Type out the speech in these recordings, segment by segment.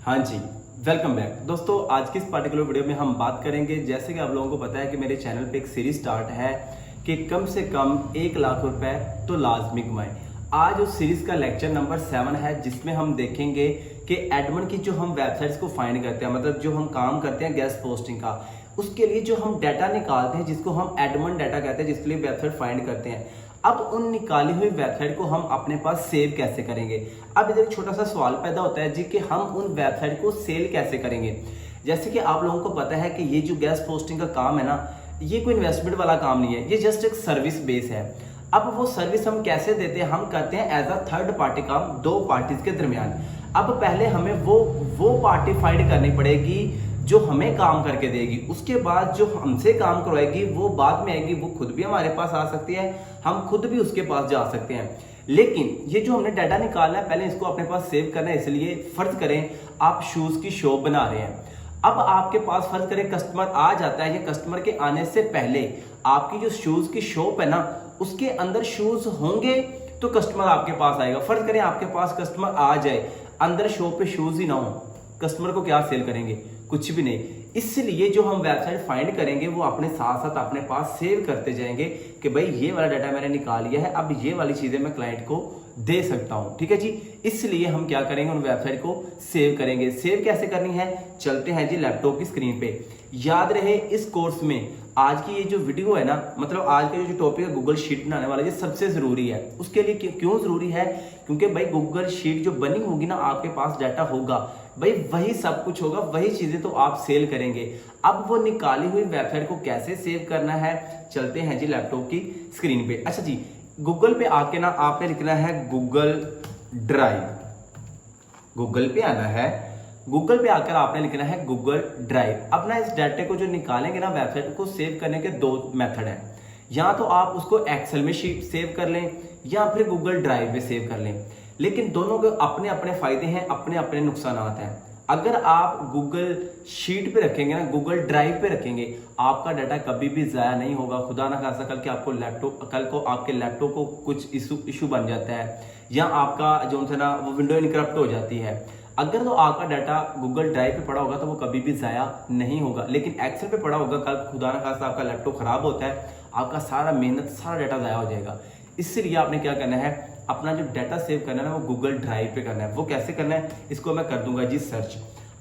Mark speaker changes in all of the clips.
Speaker 1: हाँ जी, welcome back दोस्तों। आज की इस पर्टिकुलर वीडियो में हम बात करेंगे, जैसे कि आप लोगों को पता है कि मेरे चैनल पे एक सीरीज स्टार्ट है कि कम से कम 1 लाख रुपए तो लाजमी कमाएं। आज उस सीरीज का लेक्चर नंबर 7 है, जिसमें हम देखेंगे कि एडमिन की जो हम वेबसाइट्स को फाइंड करते हैं, मतलब जो हम काम करते हैं गेस्ट पोस्टिंग का, उसके लिए जो हम डाटा निकालते हैं जिसको हम एडमिन डाटा कहते हैं, जिसके लिए वेबसाइट फाइंड करते हैं। अब उन निकाली हुई वेबसाइट को हम अपने पास सेव कैसे करेंगे। अब इधर छोटा सा सवाल पैदा होता है जी कि हम उन वेबसाइट को सेल कैसे करेंगे। जैसे कि आप लोगों को पता है कि ये जो गेस्ट पोस्टिंग का काम है ना, ये कोई इन्वेस्टमेंट वाला काम नहीं है, ये जस्ट एक सर्विस बेस है। अब वो सर्विस हम कैसे देते हैं, हम करते हैं एज अ थर्ड पार्टी काम दो पार्टीज के दरमियान। अब पहले हमें वो पार्टी फाइंड करनी पड़ेगी जो हमें काम करके देगी, उसके बाद जो हमसे काम करवाएगी वो बाद में आएगी, वो खुद भी हमारे पास आ सकती है, हम खुद भी उसके पास जा सकते हैं। लेकिन ये जो हमने डाटा निकालना है, पहले इसको अपने पास सेव करना है। इसलिए फर्ज करें आप शूज की शॉप बना रहे हैं, अब आपके पास फर्ज करें कस्टमर आ जाता है, ये कस्टमर के आने से पहले आपकी जो शूज की शॉप है ना, उसके अंदर शूज होंगे तो कस्टमर आपके पास आएगा। फर्ज करें आपके पास कस्टमर आ जाए, अंदर शॉप पे शूज ही ना हो, कस्टमर को क्या सेल करेंगे, कुछ भी नहीं। इसलिए जो हम वेबसाइट फाइंड करेंगे वो अपने साथ साथ अपने पास सेव करते जाएंगे कि भाई ये वाला डाटा मैंने निकाल लिया है, अब ये वाली चीजें मैं क्लाइंट को दे सकता हूं। ठीक है जी, इसलिए हम क्या करेंगे, उन वेबसाइट को सेव करेंगे। सेव कैसे करनी है, चलते हैं जी लैपटॉप की स्क्रीन पे। याद रहे इस कोर्स में आज की ये जो वीडियो है ना, मतलब आज का जो टॉपिक है गूगल शीट बनाने वाला, ये सबसे जरूरी है। उसके लिए क्यों जरूरी है, क्योंकि भाई गूगल शीट जो बनी होगी ना, आपके पास डाटा होगा, भाई वही सब कुछ होगा, वही चीजें तो आप सेल करेंगे। अब वो निकाली हुई वेबसाइट को कैसे सेव करना है, चलते हैं जी लैपटॉप की स्क्रीन पे। अच्छा जी, गूगल पे आके ना आपने लिखना है गूगल ड्राइव। गूगल पे आना है, गूगल पे आकर आपने लिखना है गूगल ड्राइव। अब ना इस डाटे को जो निकालेंगे ना, वेबसाइट को सेव करने के दो मेथड है। या तो आप उसको एक्सेल में शीट सेव कर लें या फिर गूगल ड्राइव में सेव कर लें, लेकिन दोनों के अपने अपने फायदे हैं, अपने अपने नुकसान हैं। अगर आप गूगल शीट पे रखेंगे ना, गूगल ड्राइव पे रखेंगे, आपका डाटा कभी भी जाया नहीं होगा। खुदा ना खासा कल को आपके लैपटॉप को कुछ इशू बन जाता है, या आपका जो है ना वो विंडो इनकरप्ट हो जाती है। अगर तो आपका डाटा गूगल ड्राइव पे पड़ा होगा तो वो कभी भी जाया नहीं होगा, लेकिन एक्सेल पे पड़ा होगा, कल खुदा ना खासा आपका लैपटॉप खराब होता है, आपका सारा मेहनत सारा डाटा जाया हो जाएगा। इसलिए आपने क्या करना है, अपना जो डाटा सेव करना है ना, वो गूगल ड्राइव पे करना है। वो कैसे करना है, इसको मैं कर दूंगा जी सर्च।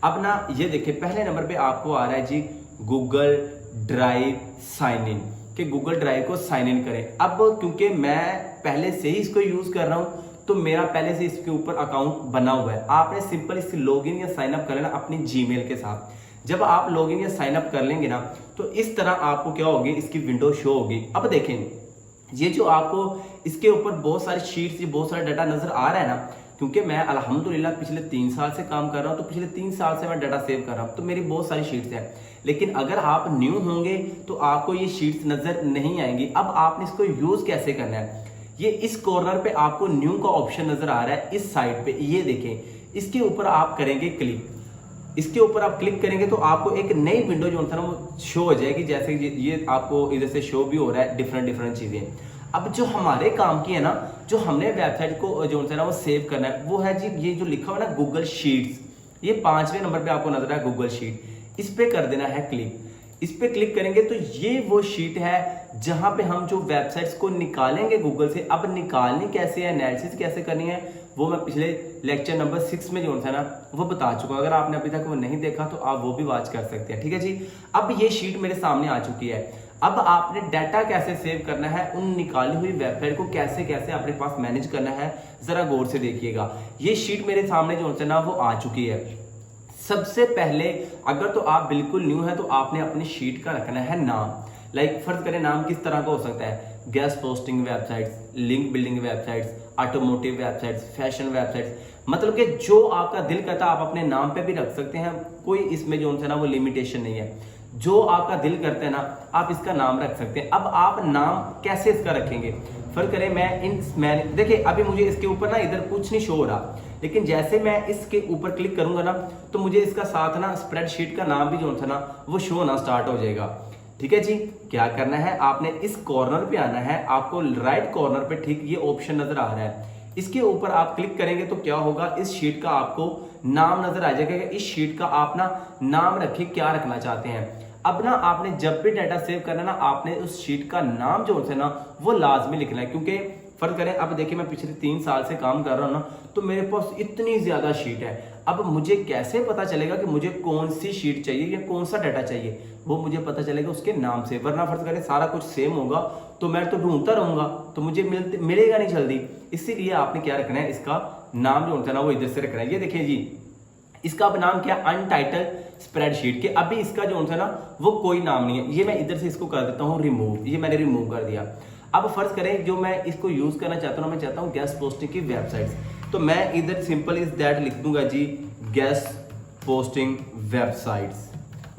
Speaker 1: अब ना ये देखिए, पहले नंबर पे आपको आ रहा है जी गूगल ड्राइव साइन इन, कि गूगल ड्राइव को साइन इन करें। अब क्योंकि मैं पहले से ही इसको यूज कर रहा हूं, तो मेरा पहले से इसके ऊपर अकाउंट बना हुआ है। आपने सिंपल इससे लॉगिन या साइन अप कर लेना अपनी जीमेल के साथ। जब आप लॉगिन या साइन अप कर लेंगे ना, तो इस तरह आपको क्या होगी, इसकी विंडो शो होगी। अब देखें, ये जो आपको इसके ऊपर बहुत सारी शीट्स, बहुत सारा डाटा नजर आ रहा है ना, क्योंकि मैं अल्हम्दुलिल्लाह पिछले 3 साल से काम कर रहा हूं, तो पिछले 3 साल से मैं डाटा सेव कर रहा हूं, तो मेरी बहुत सारी शीट्स हैं। लेकिन अगर आप न्यू होंगे तो आपको ये शीट्स नजर नहीं आएंगी। अब आपने इसको यूज कैसे करना है, ये इस कॉर्नर पे आपको न्यू का ऑप्शन नजर आ रहा है, इस साइड पे ये देखें, इसके ऊपर आप करेंगे क्लिक। इसके ऊपर आप क्लिक करेंगे तो आपको एक नई विंडो जो होता है ना वो शो हो जाएगी। जैसे ये आपको इधर से शो भी हो रहा है डिफरेंट चीजें। अब जो हमारे काम की है ना, जो हमने वेबसाइट को जो है ना वो सेव करना है, वो है जी ये जो लिखा हुआ है ना गूगल शीट्स, ये 5वें नंबर पे आपको नजर है गूगल शीट। इस पे कर देना है क्लिक। इस पे क्लिक करेंगे तो ये वो शीट है जहां पे हम जो वेबसाइट्स को निकालेंगे गूगल से। अब निकालनी कैसे है, एनालिसिस कैसे करनी है, वो मैं पिछले लेक्चर नंबर 6 में जो है ना वो बता चुका हूं। अगर आपने अभी तक वो नहीं देखा तो आप वो भी वॉच कर सकते हैं। ठीक है जी, अब ये शीट मेरे सामने आ चुकी है। अब आपने डाटा कैसे सेव करना है, उन निकाली हुई वेबसाइट को कैसे कैसे अपने पास मैनेज करना है, जरा गौर से देखिएगा। ये शीट मेरे सामने जो है ना वो आ चुकी है। सबसे पहले अगर तो आप बिल्कुल न्यू है तो आपने अपनी शीट का रखना है नाम। लाइक फर्ज करें नाम किस तरह का हो सकता है, guest posting websites, link building websites, automotive websites, fashion websites, मतलब कि जो आपका दिल करता आप अपने नाम पे भी रख सकते हैं, कोई इसमें जो है ना वो लिमिटेशन नहीं है। जो आपका दिल करता है ना आप इसका नाम रख सकते हैं। अब आप नाम कैसे इसका रखेंगे, फर्ज करें मैं देखिए अभी मुझे इसके ऊपर ना इधर कुछ नहीं शो हो रहा, लेकिन जैसे मैं इसके ऊपर क्लिक करूंगा ना तो मुझे इसका साथ ना स्प्रेडशीट का नाम भी जो था ना वो शो होना स्टार्ट हो जाएगा। ठीक है जी, क्या करना है, आपने इस कॉर्नर पे आना है, आपको राइट कॉर्नर पे ठीक ये ऑप्शन नजर आ रहा है, इसके ऊपर आप क्लिक करेंगे तो क्या होगा, इस शीट का आपको नाम नजर आ जाएगा। इस शीट का आप ना नाम रखिए, क्या रखना चाहते हैं। अब ना आपने जब भी डाटा सेव करना ना, आपने उस शीट का नाम जो है ना वो लाजमी लिखना है। क्योंकि फर्ज करें, अब देखिए मैं पिछले 3 साल से काम कर रहा हूँ ना, तो मेरे पास इतनी ज्यादा शीट है। अब मुझे कैसे पता चलेगा कि मुझे कौन सी शीट चाहिए या कौन सा डाटा चाहिए, वो मुझे पता चलेगा उसके नाम से। वरना फर्ज करें सारा कुछ सेम होगा तो मैं तो ढूंढता रहूंगा, तो मुझे मिलेगा नहीं जल्दी। इसीलिए आपने क्या रखना है, इसका नाम जो होता है ना वो इधर से रखना है। ये देखिए जी, इसका अब नाम क्या, अनटाइटल्ड स्प्रेडशीट के। अभी इसका जो होता है ना वो कोई नाम नहीं है। ये मैं इधर से इसको कर देता हूँ रिमूव, ये मैंने रिमूव कर दिया। अब फर्ज करें जो मैं इसको यूज करना चाहता हूँ, मैं चाहता हूँ गेस्ट पोस्टिंग की वेबसाइट्स, तो मैं इधर सिंपल इज दैट लिख दूंगा जी, गेस्ट पोस्टिंग वेबसाइट्स।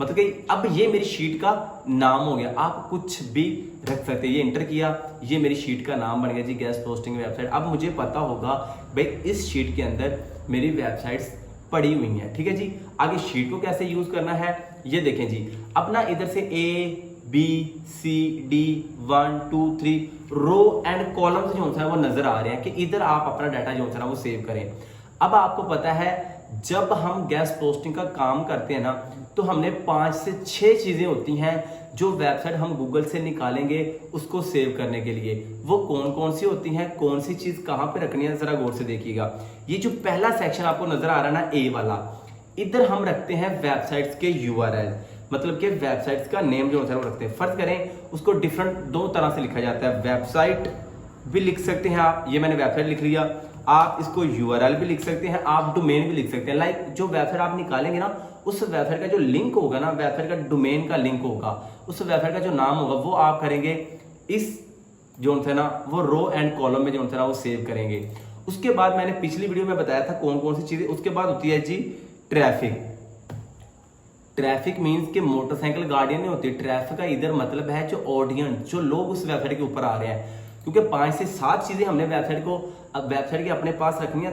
Speaker 1: मतलब कि अब ये मेरी शीट का नाम हो गया। आप कुछ भी रख सकते हैं। ये इंटर किया, ये मेरी शीट का नाम बन गया जी, गेस्ट पोस्टिंग वेबसाइट। अब मुझे पता होगा भाई इस शीट के अंदर मेरी वेबसाइट्स पड़ी हुई हैं। ठीक है जी, आगे शीट को कैसे यूज करना है ये देखें जी। अब ना इधर से ABCD 1 2 3 रो एंड कॉलम्स जो है वो नजर आ रहे हैं कि इधर आप अपना डाटा जो है ना वो सेव करें। अब आपको पता है जब हम गेस्ट पोस्टिंग का काम करते हैं ना, तो हमने 5 से 6 चीजें होती हैं जो वेबसाइट हम गूगल से निकालेंगे उसको सेव करने के लिए। वो कौन कौन सी होती हैं, कौन सी चीज कहां पे रखनी है, जरा गौर से देखिएगा। ये जो पहला सेक्शन आपको नजर आ रहा है ना, ए वाला, इधर हम रखते हैं वेबसाइट्स के URL, मतलब कि वेबसाइट्स का नेम जो होता है वो रखते हैं। फर्ज करें उसको डिफरेंट 2 तरह से लिखा जाता है। वेबसाइट भी लिख सकते हैं आप, ये मैंने वेबसाइट लिख लिया। आप इसको URL भी लिख सकते हैं, आप डोमेन भी लिख सकते हैं। लाइक जो वेबसाइट आप निकालेंगे ना, उस वेबसाइट का जो लिंक होगा ना, वेबसाइट का डोमेन का लिंक होगा, उस वेबसाइट का जो नाम होगा वो आप करेंगे इस जो है ना वो रो एंड कॉलम में जो है ना वो सेव करेंगे। उसके बाद मैंने पिछली वीडियो में बताया था कौन कौन सी चीजें। उसके बाद होती है जी ट्रैफिक। ट्रैफिक मींस कि मोटरसाइकिल गाड़ियां नहीं होती। ट्रैफिक का इधर मतलब है जो ऑडियंस, जो लोग उस वेबसाइट के ऊपर आ रहे हैं। क्योंकि 5 से 7 चीजें हमने वेबसाइट के अपने पास रखनी है,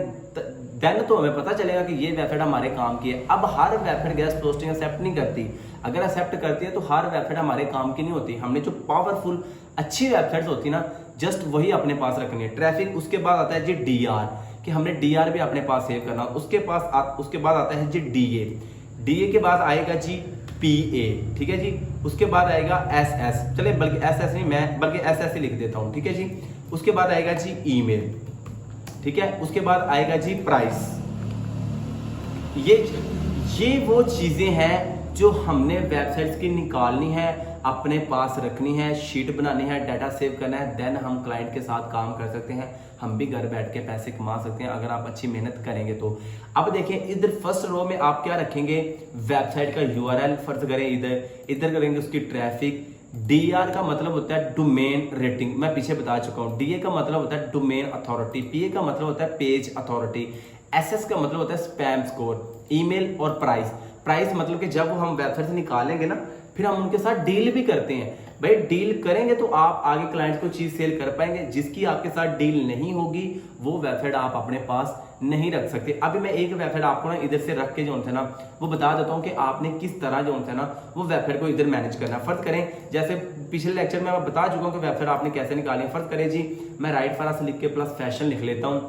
Speaker 1: देन तो हमें पता चलेगा कि ये वेबसाइट हमारे काम की है। अब हर वेबसाइट गेस्ट पोस्टिंग एक्सेप्ट नहीं करती। अगर एक्सेप्ट करती है तो हर वेबसाइट हमारे काम की नहीं होती। हमने जो पावरफुल अच्छी वेबसाइट्स होती है ना, जस्ट वही अपने पास रखनी है। ट्रैफिक, उसके बाद आता है जी DR, कि हमने DR भी अपने पास सेव करना। उसके बाद आता है जी DA के बाद आएगा जी PA, ठीक है जी। उसके बाद आएगा SS, चले बल्कि SS नहीं, मैं बल्कि SS ही लिख देता हूं, ठीक है जी। उसके बाद आएगा जी ईमेल, ठीक है। उसके बाद आएगा जी प्राइस। ये वो चीजें हैं जो हमने वेबसाइट्स की निकालनी है, अपने पास रखनी है, शीट बनानी है, डाटा सेव करना है। देन हम क्लाइंट के साथ काम कर सकते हैं। हम भी घर बैठ के पैसे कमा सकते हैं अगर आप अच्छी मेहनत करेंगे तो। अब देखें इधर फर्स्ट रो में आप क्या रखेंगे, वेबसाइट का URL फर्ज करें, इधर करेंगे उसकी ट्रैफिक। DR का मतलब होता है डोमेन रेटिंग, मैं पीछे बता चुका हूं। DA का मतलब होता है डोमेन अथॉरिटी। PA का मतलब होता है पेज अथॉरिटी। SS का मतलब होता है स्पैम स्कोर। ईमेल और प्राइस मतलब कि जब हम वेबसाइट से निकालेंगे ना, फिर हम उनके साथ डील भी करते हैं। भाई डील करेंगे तो आप आगे क्लाइंट्स को चीज सेल कर पाएंगे। जिसकी आपके साथ डील नहीं होगी वो वेबसाइट आप अपने पास नहीं रख सकते। अभी मैं एक वेबसाइट आपको ना इधर से रख के जो है ना वो बता देता हूँ कि आपने किस तरह जो है ना वो वेबसाइट को इधर मैनेज करना है। फर्ज करें जैसे पिछले लेक्चर में मैं बता चुका हूँ कि वेबसाइट आपने कैसे निकाली है। फर्ज करें जी मैं राइट फॉर लिख के प्लस फैशन लिख लेता हूँ,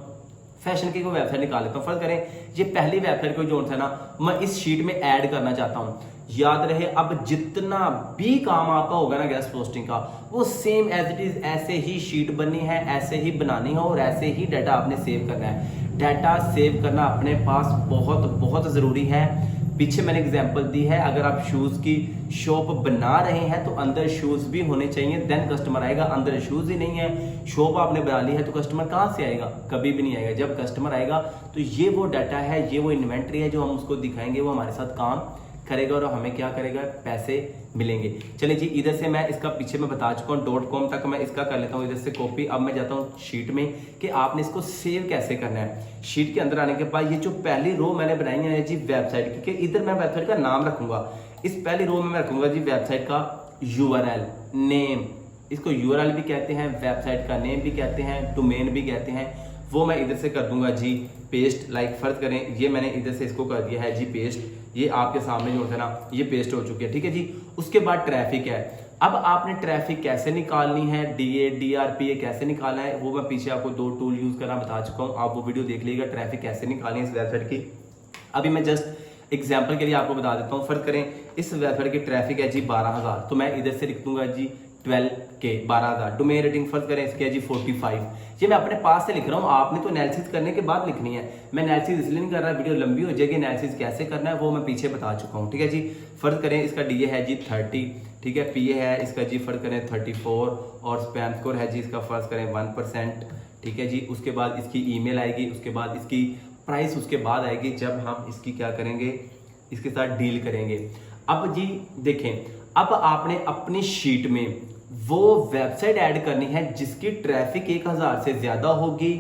Speaker 1: फैशन की कोई वेबसाइट निकाल लेता हूँ। फर्ज करें ये पहली वेबसाइट को जो है ना मैं इस शीट में ऐड करना चाहता हूँ। याद रहे अब जितना भी काम आपका होगा ना गेस्ट पोस्टिंग का, वो सेम एज इट इज ऐसे ही शीट बननी है, ऐसे ही बनानी है और ऐसे ही डाटा आपने सेव करना है। डाटा सेव करना अपने पास बहुत बहुत जरूरी है। पीछे मैंने एग्जांपल दी है, अगर आप शूज की शॉप बना रहे हैं तो अंदर शूज भी होने चाहिए, देन कस्टमर आएगा। अंदर शूज ही नहीं है, शॉप आपने बना ली है, तो कस्टमर कहां से आएगा? कभी भी नहीं आएगा। जब कस्टमर आएगा तो ये वो डाटा है, ये वो इन्वेंट्री है जो हम उसको दिखाएंगे, वो हमारे साथ काम करेगा और हमें क्या करेगा, पैसे मिलेंगे। चलिए जी इधर से मैं इसका पीछे मैं बता चुका हूँ .com तक मैं इसका कर लेता हूँ इधर से कॉपी। अब मैं जाता हूँ शीट में कि आपने इसको सेव कैसे करना है। शीट के अंदर आने के बाद ये जो पहली रो मैंने बनाई है जी वेबसाइट की, इधर मैं वेबसाइट का नाम रखूंगा। इस पहली रो में मैं रखूंगा जी वेबसाइट का URL नेम, इसको URL भी कहते हैं, वेबसाइट का नेम भी कहते हैं, डोमेन भी कहते हैं। वो मैं इधर से कर दूंगा जी पेस्ट। लाइक फर्ज करें ये मैंने इधर से इसको कर दिया है जी पेस्ट। ये आपके सामने जो है ना ये पेस्ट हो चुकी है, ठीक है जी। उसके बाद ट्रैफिक है, अब आपने ट्रैफिक कैसे निकालनी है, डीए डीआरपीए कैसे निकालना है, वो मैं पीछे आपको 2 टूल यूज करना बता चुका हूँ, आप वो वीडियो देख लीजिएगा ट्रैफिक कैसे निकालनी है इस वेबसाइट की। अभी मैं जस्ट एग्जांपल के लिए आपको बता देता हूँ। फर्ज करें इस वेबसाइट की ट्रैफिक है जी 12,000, तो मैं इधर से लिख दूंगा जी 12K 12,000। डोमेन रेटिंग फर्ज करें इसकी है जी 45। ये मैं अपने पास से लिख रहा हूँ, आपने तो एनालिसिस करने के बाद लिखनी है। मैं एनालिसिस इसलिए नहीं कर रहा, वीडियो लंबी हो जाएगी। एनालिसिस कैसे करना है वो मैं पीछे बता चुका हूँ, ठीक है जी। फर्ज करें इसका डीए है जी 30, ठीक है। पीए है इसका जी फर्ज करें 34 और स्पैम स्कोर है जी इसका फर्ज करें 1%, ठीक है जी। उसके बाद इसकी ईमेल आएगी, उसके बाद इसकी प्राइस उसके बाद आएगी जब हम इसकी क्या करेंगे, इसके साथ डील करेंगे। अब जी देखें, अब आपने अपनी शीट में वो वेबसाइट ऐड करनी है जिसकी ट्रैफिक 1000 से ज्यादा होगी,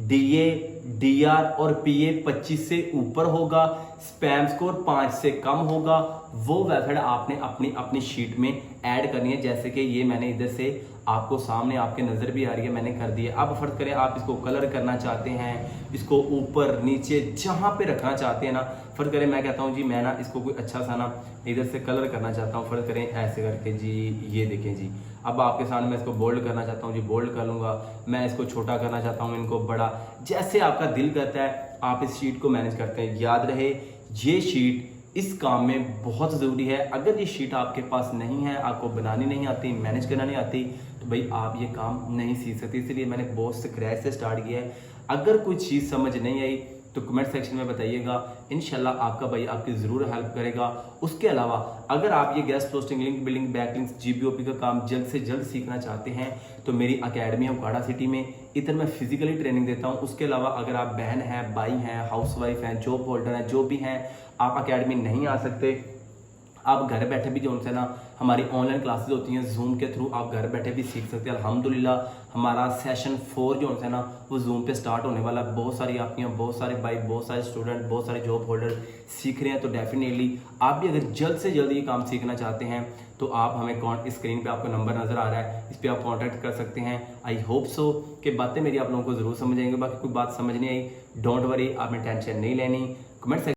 Speaker 1: डीए डीआर और पीए 25 से ऊपर होगा, स्पैम स्कोर 5 से कम होगा। वो वेबसाइट आपने अपनी अपनी शीट में ऐड करनी है। जैसे कि ये मैंने इधर से आपको सामने आपके नजर भी आ रही है, मैंने कर दिया। अब फर्ज करें आप इसको कलर करना चाहते हैं, इसको ऊपर नीचे जहां पे रखना चाहते हैं ना, फर्ज करें मैं कहता हूं जी मैं ना इसको कोई अच्छा सा ना इधर से कलर करना चाहता हूं, फर्ज करें ऐसे करके जी, ये देखें जी। अब आपके सामने मैं इसको बोल्ड करना चाहता हूं जी, बोल्ड कर लूंगा। मैं इसको छोटा करना चाहता हूं, इनको बड़ा, जैसे आपका दिल करता है आप इस शीट को मैनेज करते हैं। याद रहे ये शीट इस काम में बहुत ज़रूरी है। अगर ये शीट आपके पास नहीं है, आपको बनानी नहीं आती, मैनेज करना नहीं आती, तो भाई आप ये काम नहीं सीख सकते। इसलिए मैंने बहुत स्क्रैच से स्टार्ट किया है। अगर कोई चीज़ समझ नहीं आई तो कमेंट सेक्शन में बताइएगा, इंशाल्लाह आपका भाई आपकी ज़रूर हेल्प करेगा। उसके अलावा अगर आप ये guest posting, link building, backlinks, GBOP का काम जल्द से जल्द सीखना चाहते हैं तो मेरी अकेडमी है उकाड़ा सिटी में। इधर मैं फिजिकली ट्रेनिंग देता हूँ। उसके अलावा अगर आप बहन हैं, भाई हैं, हाउसवाइफ हैं, जॉब होल्डर हैं, जो भी हैं, आप अकेडमी नहीं आ सकते, आप घर बैठे भी जो है ना हमारी ऑनलाइन क्लासेस होती हैं जूम के थ्रू, आप घर बैठे भी सीख सकते हैं। अल्हम्दुलिल्लाह हमारा सेशन 4 जो है ना वो जूम पे स्टार्ट होने वाला है। बहुत सारी आपकी, बहुत सारे भाई, बहुत सारे स्टूडेंट, बहुत सारे जॉब होल्डर सीख रहे हैं। तो डेफिनेटली आप भी अगर जल्द से जल्द ये काम सीखना चाहते हैं तो आप हमें स्क्रीन पे आपको नंबर नजर आ रहा है, इस पर आप कॉन्टैक्ट कर सकते हैं। आई होप सो कि बातें मेरी आप लोगों को जरूर समझ आएंगे। बाकी कोई बात समझ नहीं आई, डोंट वरी, आपने टेंशन नहीं लेनी। कमेंट